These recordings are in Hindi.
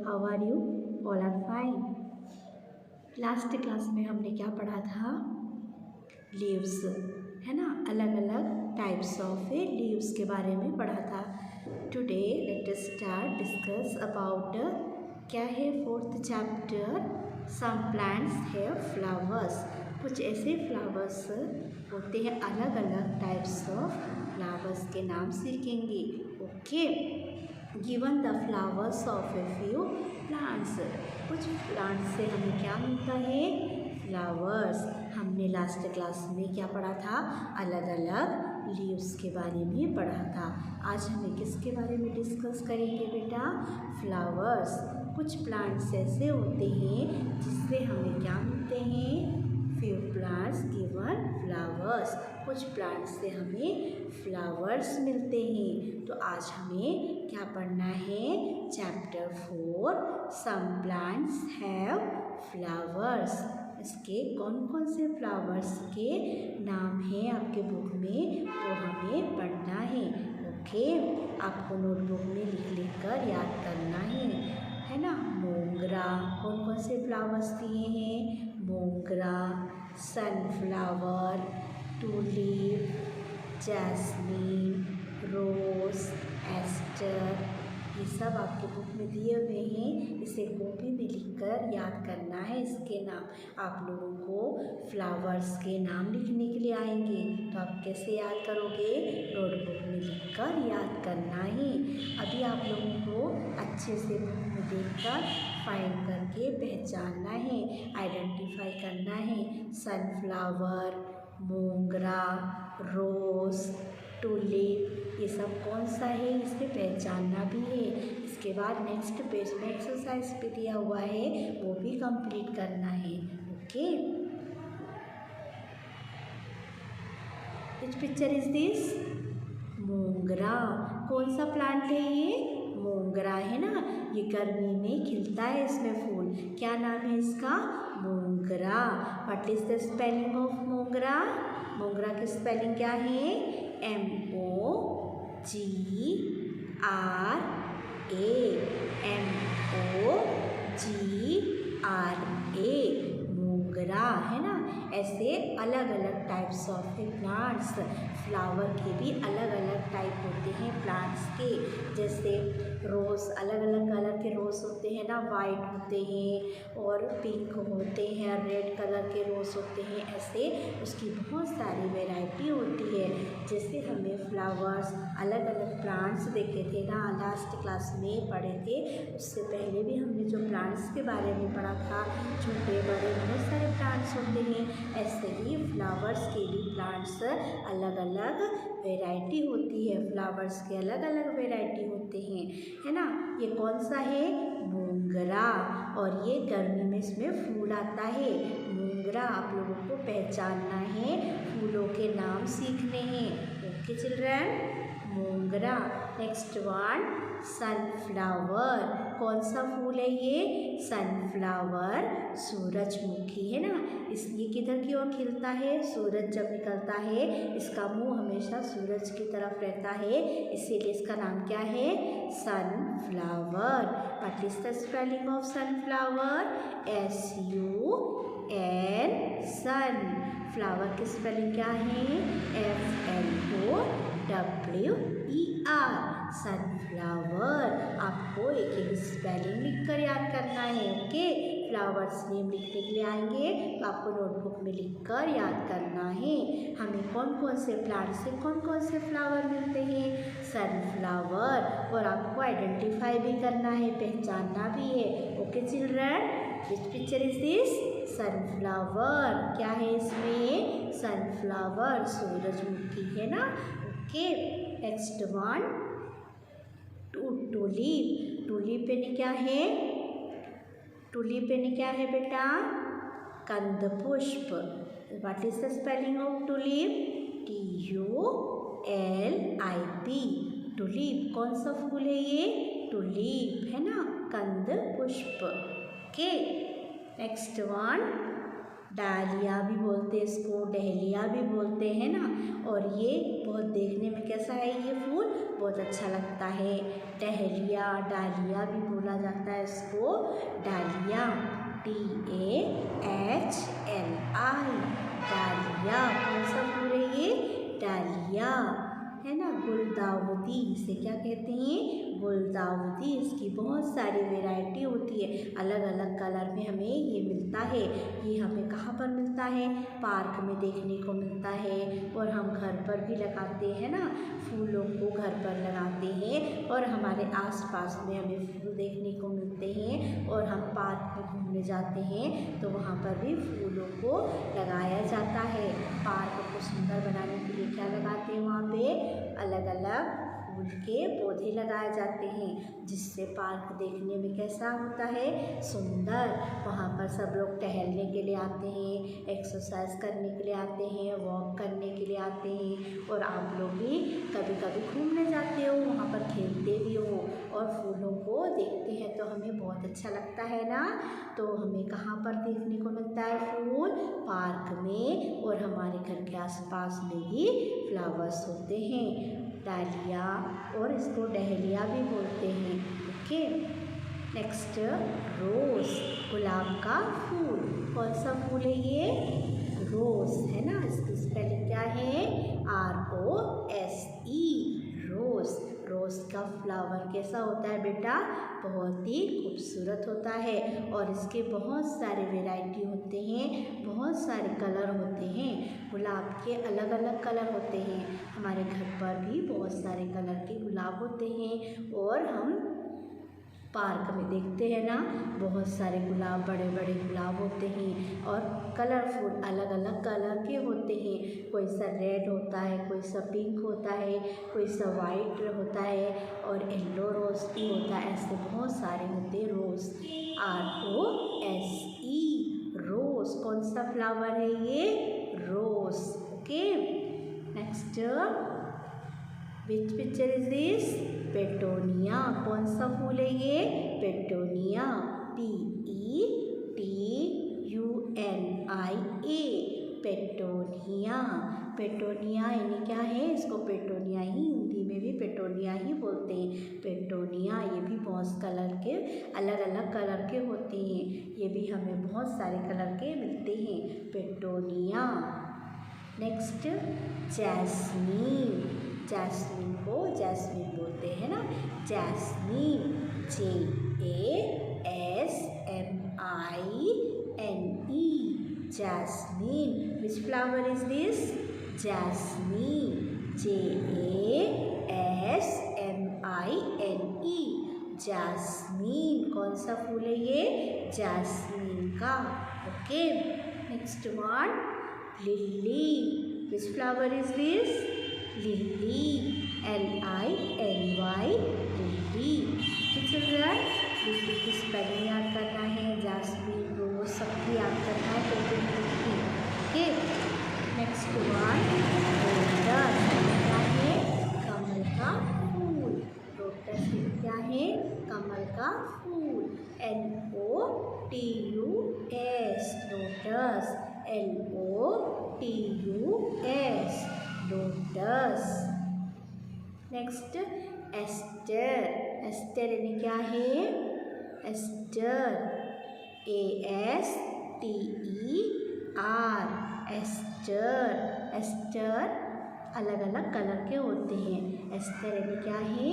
How are you? All are fine. Last class में हमने क्या पढ़ा था? लीव्स, है ना, अलग अलग टाइप्स ऑफ लीव्स के बारे में पढ़ा था। Today let us start discuss about क्या है fourth chapter, some plants have flowers. कुछ ऐसे फ्लावर्स होते हैं, अलग अलग टाइप्स ऑफ फ्लावर्स के नाम सीखेंगे। Okay, given the flowers of a few plants. कुछ प्लांट्स से हमें क्या मिलता है? फ्लावर्स। हमने लास्ट क्लास में क्या पढ़ा था? अलग अलग लीव्स के बारे में पढ़ा था। आज हमें किसके बारे में डिस्कस करेंगे बेटा? फ्लावर्स। कुछ प्लांट्स ऐसे होते हैं जिससे हमें क्या मिलते हैं? Few plants given flowers. कुछ प्लांट्स से हमें फ्लावर्स मिलते हैं। तो आज हमें क्या पढ़ना है? Chapter 4, some plants have flowers. इसके कौन कौन से फ्लावर्स के नाम हैं आपके बुक में, वो हमें पढ़ना है। ओके, आपको नोटबुक में लिख कर याद करना है ना। मोगरा, कौन कौन से फ्लावर्स दिए हैं? मोगरा, सनफ्लावर, टूलिप, जैस्मीन, रोज, एस्टर, ये सब आपके बुक में दिए हुए हैं। इसे कॉपी में लिखकर याद करना है इसके नाम। आप लोगों को फ्लावर्स के नाम लिखने के लिए आएंगे, तो आप कैसे याद करोगे? नोटबुक में लिखकर याद करना है। अभी आप लोगों को अच्छे से बुक में देखकर फाइंड करके पहचानना है, आइडेंटिफाई करना है। सनफ्लावर, मोगरा, रोज, टूलिप, ये सब कौन सा है, इसे पहचानना भी है। इसके बाद नेक्स्ट पेज में एक्सरसाइज भी दिया हुआ है, वो भी कंप्लीट करना है। Okay, which picture is this? मोगरा। कौन सा प्लांट है ये? मोगरा, है ना। ये गर्मी में खिलता है, इसमें फूल। क्या नाम है इसका? मोगरा। What is the spelling of मोगरा? मोगरा की स्पेलिंग क्या है? MOGRA। MOGRA, मोगरा, है ना। ऐसे अलग अलग टाइप्स ऑफ प्लांट्स, फ्लावर के भी अलग अलग टाइप होते हैं प्लांट्स के। जैसे रोज़, अलग अलग कलर के रोज़ होते हैं ना, वाइट होते हैं और पिंक होते हैं, रेड कलर के रोज़ होते हैं। ऐसे उसकी बहुत सारी वैरायटी होती है। जैसे हमें फ्लावर्स, अलग अलग प्लांट्स देखे थे ना, लास्ट क्लास में पढ़े थे। उससे पहले भी हमने जो प्लांट्स के बारे में पढ़ा था, छोटे बड़े बहुत सारे प्लांट्स होते हैं। ऐसे ही फ्लावर्स के भी प्लांट्स अलग अलग वैरायटी होती है। फ्लावर्स के अलग अलग वैरायटी होते हैं, है ना। ये कौन सा है? मोगरा। और ये गर्मी में इसमें फूल आता है। मोगरा आप लोगों को पहचानना है, फूलों के नाम सीखने हैं। ओके चिल्ड्रन, मोगरा। Next one, sunflower. कौन सा फूल है ये? सनफ्लावर, सूरजमुखी, है ना। ये किधर की ओर खिलता है? सूरज जब निकलता है, इसका मुंह हमेशा सूरज की तरफ रहता है, इसीलिए इसका नाम क्या है? Sunflower. What is the spelling of sunflower? SUN, sun. Flower की स्पेलिंग क्या है? FLOWER, sunflower. आपको एक एक स्पेलिंग लिखकर याद करना है। ओके, फ्लावर्स नेम लिखने के लिए आएंगे तो आपको नोटबुक में लिखकर याद करना है। हमें कौन कौन से प्लांट से कौन कौन से फ्लावर मिलते हैं? सनफ्लावर। और आपको आइडेंटिफाई भी करना है, पहचानना भी है। Okay children, which picture is this? Sunflower. क्या है इसमें? सनफ्लावर, सूरजमुखी, है ना। Okay, next one, tulip. Tulip यानी क्या है? टूलिप यानी क्या है बेटा? कंदपुष्प। What is the spelling of tulip? TULIP। Tulip कौन सा फूल है ये? टूलिप, है ना, कंदपुष्प। ओके, नेक्स्ट वन, डालिया भी बोलते हैं इसको, डहलिया भी बोलते हैं ना। और ये बहुत देखने में कैसा है, ये फूल बहुत अच्छा लगता है। डहलिया, डालिया भी बोला जाता है इसको, डालिया, DAHLI, डालिया। कौन सा फूल है ये, डालिया, है ना। गुलदाउदी, इसे क्या कहते हैं, गुलदाउदी। इसकी बहुत सारी वैरायटी होती है, अलग अलग कलर में हमें ये मिलता है। ये हमें कहाँ पर मिलता है, पार्क में देखने को मिलता है। और हम घर पर भी लगाते हैं ना, फूलों को घर पर लगाते हैं। और हमारे आसपास में हमें फूल देखने को मिलते हैं। और हम पार्क में घूमने जाते हैं तो वहाँ पर भी फूलों को लगाया जाता है। पार्क को सुंदर बनाने के लिए क्या लगाते हैं, वहाँ पे अलग अलग फूल के पौधे लगाए जाते हैं, जिससे पार्क देखने में कैसा होता है, सुंदर। वहाँ पर सब लोग टहलने के लिए आते हैं, एक्सरसाइज करने के लिए आते हैं, वॉक करने के लिए आते हैं। और आप लोग भी कभी कभी घूमने जाते हो, वहाँ पर खेलते भी हो और फूलों को देखते हैं तो हमें बहुत अच्छा लगता है ना। तो हमें कहाँ पर देखने को मिलता है फूल, पार्क में। और हमारे घर के आसपास में भी फ्लावर्स होते हैं, डालिया, और इसको डहलिया भी बोलते हैं। ओके, नेक्स्ट, रोज़, गुलाब का फूल। कौन सा फूल है ये, रोज़, है ना। इसकी स्पेलिंग क्या है, ROSE, रोज़। रोज़ का फ्लावर कैसा होता है बेटा, बहुत ही खूबसूरत होता है। और इसके बहुत सारे वैरायटी होते हैं, बहुत सारे कलर होते हैं। गुलाब के अलग अलग कलर होते हैं। हमारे घर पर भी बहुत सारे कलर के गुलाब होते हैं। और हम पार्क में देखते हैं ना, बहुत सारे गुलाब, बड़े बड़े गुलाब होते हैं। और कलरफुल, अलग अलग कलर के होते हैं। कोई सा रेड होता है, कोई सा पिंक होता है, कोई सा वाइट होता है, और येलो रोज़ भी होता है। ऐसे बहुत सारे होते हैं रोज़, ROSE, रोज़। कौन सा फ्लावर है ये, rose. Okay, next, which picture is this, petunia. कौन सा फूल है ये, पेटोनिया, PETUNIA, पेटोनिया। पेटोनिया यानी क्या है, इसको पेटोनिया ही, हिंदी में भी पेटोनिया ही बोलते हैं, पेटोनिया। ये भी बहुत कलर के, अलग अलग कलर के होते हैं। ये भी हमें बहुत सारे कलर के मिलते हैं, पेटोनिया। Next, jasmine. जैस्मीन को जैस्मीन बोलते हैं ना, jasmine, JASMINE, jasmine. Which flower is this, jasmine, JASMINE, jasmine. कौन सा फूल है ये, जैस्मीन का। Okay, next one, lily. Which flower is this, lily, LILY, lily. Children, lily की स्पेलिंग याद करना है, जैस्मीन, रोज, सबकी याद करना है, तो ओके। Next one, lotus. क्या है, कमल का फूल। लोटस क्या है, कमल का फूल, LOTUS, lotus, LOTUS, lotus. Next, aster. Aster यानी क्या है, एस्टर, ASTER, एस्टर। एस्टर अलग अलग कलर के होते हैं। एस्टर यानी क्या है,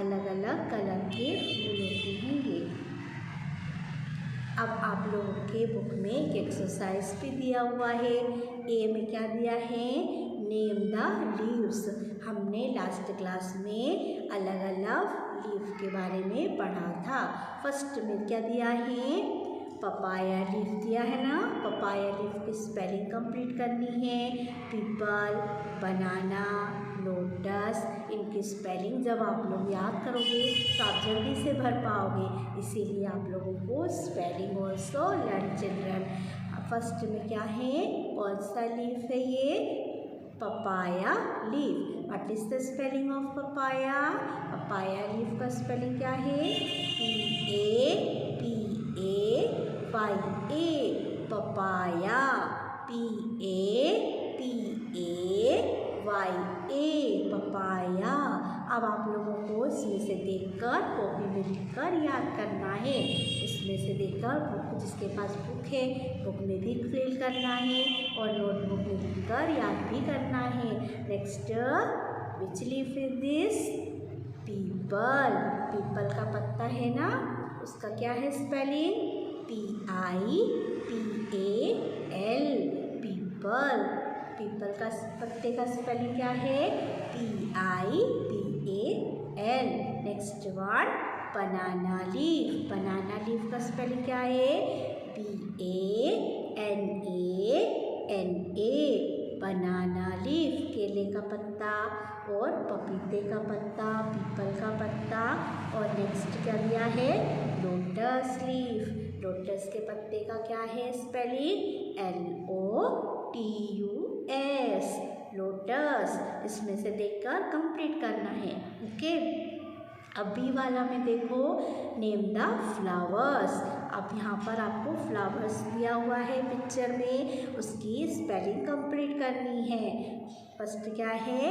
अलग अलग कलर के फूल होते हैं ये। अब आप लोगों के बुक में एक एक्सरसाइज भी दिया हुआ है। ए में क्या दिया है, नेम द लीव्स। हमने लास्ट क्लास में अलग अलग लीफ के बारे में पढ़ा था। फर्स्ट में क्या दिया है, पपाया लीफ दिया है ना। पपाया लीफ की स्पेलिंग कंप्लीट करनी है। पीपल, बनाना, लोटस, इनकी स्पेलिंग जब आप लोग याद करोगे तो आप जल्दी से भर पाओगे। इसीलिए आप लोगों को spelling also learn children. First में क्या है, कौन सा लीफ है ये, papaya leaf. What is the spelling of papaya, papaya leaf का स्पेलिंग क्या है, PAPAYA, पपाया। PAPAYA papaya. अब आप लोगों को इसमें से देखकर कॉपी में लिखकर याद करना है। इसमें से देखकर बुक, जिसके पास बुक है बुक में भी फिल करना है और नोटबुक में लिखकर याद भी करना है। Next, which leaf is this? People. People का पत्ता है ना, उसका क्या है स्पेलिंग? PIPAL people. पीपल का पत्ते का स्पेलिंग क्या है? PIPAL। Next one, banana leaf. Banana leaf का स्पेलिंग क्या है? BANANA banana leaf. केले का पत्ता और पपीते का पत्ता, पीपल का पत्ता। और नेक्स्ट क्या दिया है? Lotus leaf. लोटस के पत्ते का क्या है स्पेलिंग? LOTUS lotus. इसमें से देखकर कंप्लीट करना है। ओके, अब बी वाला में देखो, नेम द फ्लावर्स। अब यहाँ पर आपको फ्लावर्स दिया हुआ है पिक्चर में, उसकी स्पेलिंग कंप्लीट करनी है। फर्स्ट क्या है?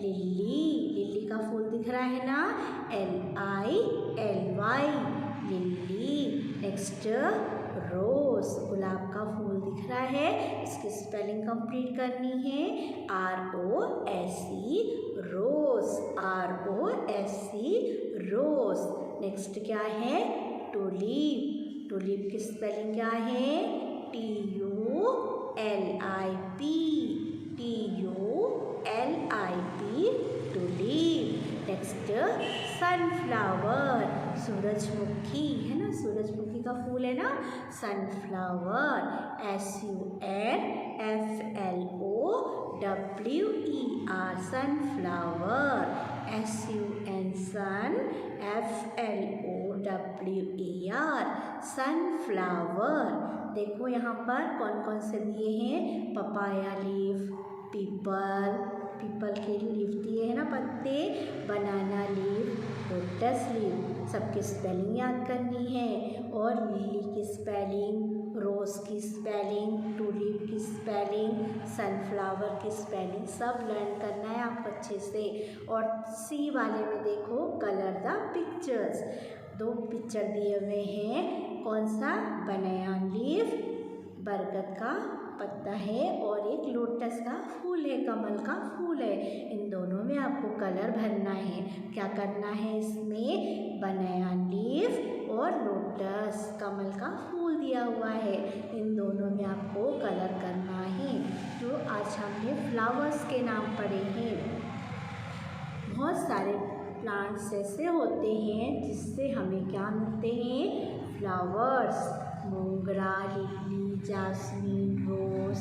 लिली। लिली का फूल दिख रहा है ना, LILY लिली। नेक्स्ट, रोज। गुलाब का फूल दिख रहा है, इसकी स्पेलिंग कंप्लीट करनी है, ROSE रोज, ROSE रोज। नेक्स्ट क्या है? टूलिप। टूलिप की स्पेलिंग क्या है? TULIP tulip. Next, sunflower. सूरजमुखी है ना, सूरजमुखी का फूल है ना, sunflower, SUNFLOWER sunflower, SUNFLOWER sunflower. देखो यहाँ पर कौन कौन से दिए हैं? पपाया लीफ, पीपल, पीपल के लीफ दिए हैं ना पत्ते, बनाना लीफ, लोटस लीफ। सबकी स्पेलिंग याद करनी है और लिली की स्पेलिंग, रोज की स्पेलिंग, टूलिप की स्पेलिंग, सनफ्लावर की स्पेलिंग सब लर्न करना है आपको अच्छे से। और सी वाले में देखो, कलर द पिक्चर्स। 2 पिक्चर दिए हुए हैं। कौन सा? बनाना लीफ, बरगद का पत्ता है और एक लोटस का फूल है, कमल का फूल है। इन दोनों में आपको कलर भरना है। क्या करना है इसमें? बनाना लीफ और लोटस, कमल का फूल दिया हुआ है, इन दोनों में आपको कलर करना है। तो आज हमने फ्लावर्स के नाम पढ़े हैं। बहुत सारे प्लांट्स ऐसे होते हैं जिससे हमें क्या मिलते हैं? फ्लावर्स। मोगरा, लिली, जासमीन, रोज,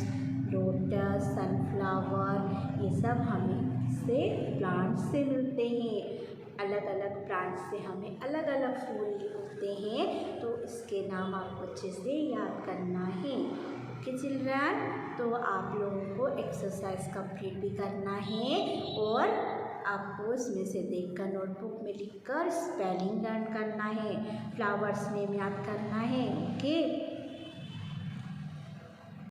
लोटस, सनफ्लावर, ये सब हमें से प्लांट्स से मिलते हैं। अलग अलग प्लांट्स से हमें अलग अलग फूल मिलते हैं, तो इसके नाम आपको अच्छे से याद करना है। ओके चिल्ड्रन, तो आप लोगों को एक्सरसाइज कंप्लीट भी करना है और आपको इसमें से देखकर नोटबुक में लिखकर स्पेलिंग लर्न करना है, फ्लावर्स नेम याद करना है। ओके।